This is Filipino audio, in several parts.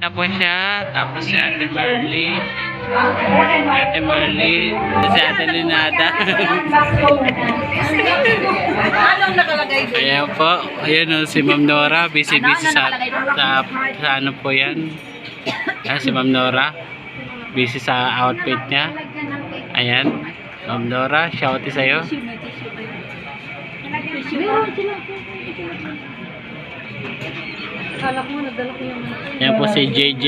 na po siya. Tapos si Ate Marley. Ate Marley. Si Ate Linada. Anong nakalagay doon? Ayan po. Ayan o, si Ma'am Nora. Busy-busy sa ano po yan. Ayan si Ma'am Nora. Busy sa outfit niya. Ayan. Ma'am Nora, shouty sa'yo. Kala ko, nagdala ko yung... Ayan po si JJ.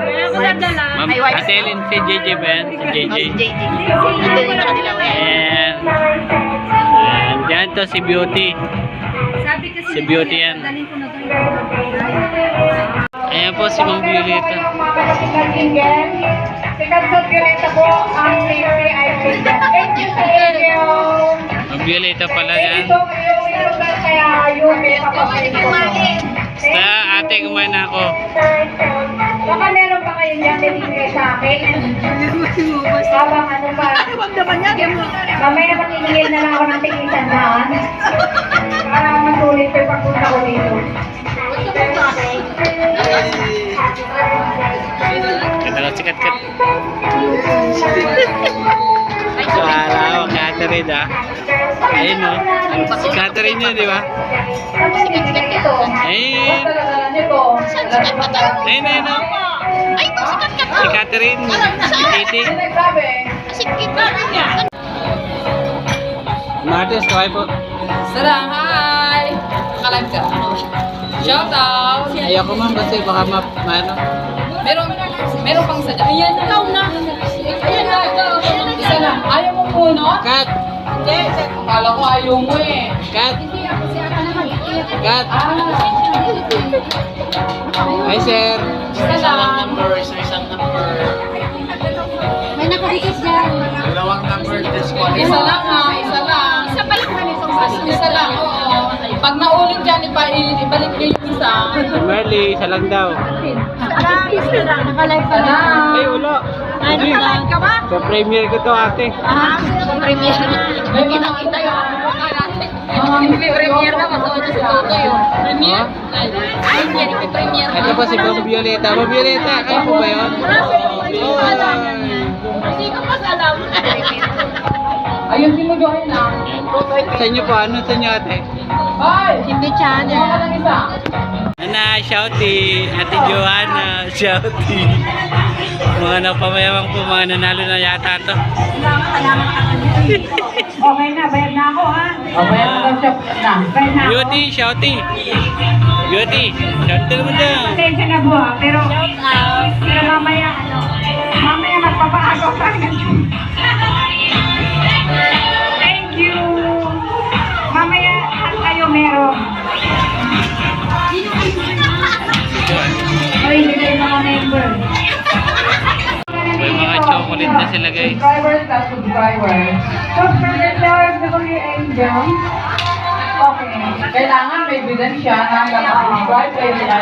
Kaya ko nagdala. Ma'am, Ate Ellen, si JJ ba yan? Si JJ. Ayan. Ayan. Diyan to si Beauty. Sabi kasi Si Beauty yan. dalhin ko na doon. Ayan po si Ma'am Violeta. Sikat sa Violeta po ang Mary Island. Thank you sa inyo. Ma'am Violeta pala yan. Ito yung kaya yung may papapalito ko. Basta ate, kumain na ako. Baka meron pa kayo dyan binigay sa akin. Habang ano pa. Mamaya maniningil na lang ako ng tig-isang daan. Para masulit ko yung pagpunta ko dito. Kata ko sikat-kat. Wala ako, Catherine ah. Ayun o. Si Catherine yun, di ba? Tapos binigay ito. Ayun. Ayun, ayun o. Si Catherine. Si Katie. Martes, kaway po. Sarang, hi! Nakalive ka. Shout out! Ayoko ma'am kasi baka ano. Meron pang isa dyan. Ayan na. Ikaw na. Ayan na. Isa na. Ayaw mo puno? Cut! Hindi. Akala ko ayaw mo eh. Cut! Cut! Hi sir. Isa lang. Isang number. May nakadikas dyan. Dalawang number. Isa lang ha. Isa lang. Isa pa lang. Isa lang. Oo. Pag naulit dyan, ibalik niyo yung isa. Si Marley, isa lang daw. Nakalive pa na. Ay, wala. Nakalive ka ba? So, premiere ko to ate. Premiere. May pinakita yung mukha natin. Hindi premiere na. Masama niya si Toto yung premiere. Ay, hindi premiere. Ito po si Ma'am Violeta. Ma'am Violeta, kayo po ba yun? Hindi ko pa alam. Ayun, sinuduhin na. Sa inyo po, ano sa inyo ate? Ay! Hindi channel. Mga lang isa. Ana, shouty. Ate Joanna, shouty. Mga napamayamang po, mga nanalo na yata to. Okay na, bayad na ako ha. Bayad na lang siya. Bayad na ako. Beauty, shouty. Beauty, shouty mo dyan. Pasensya na po ha, pero mamaya mamaya magpapaagaw pa rin. Thank you. Mamaya kayo meron. Ay, hindi na yung mga member. May mga chocolate na sila guys. Subscribers na subscribers. Subscribers, Angel. Okay. Kailangan may ebidensya na nakasubscribe kay niya.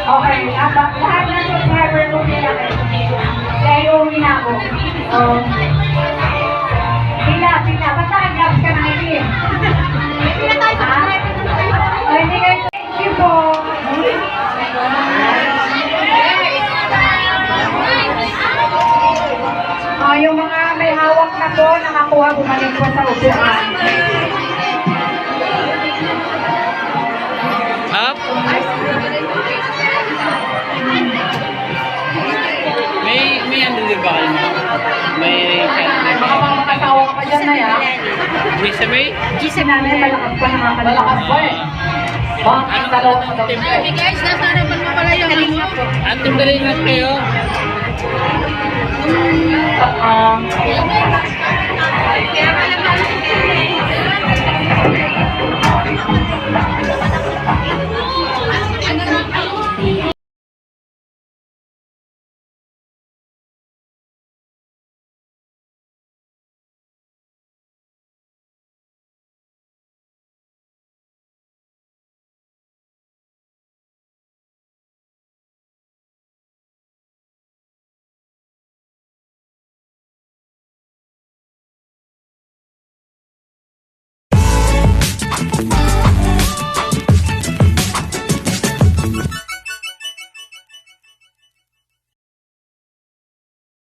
Okay, lahat ng subscribers ko nila kaya uwi na ako. Sila, ba't nakag-labs ka na ngayon? Hindi na tayo subscribe. Hindi guys, thank you po. Yung mga may hawak na po, nakakuha, bumalik po sa upuan. Up. May ano din ba kayo? May Baka mga makasawa ka pa dyan na yan. Gisa May? Gisa namin, malakas pa nakakalakas. Malakas pa eh. Bakit ang dalawa ka daw? guys, nasa harapan mo pala yung kalingap ko. Anong galingat kayo?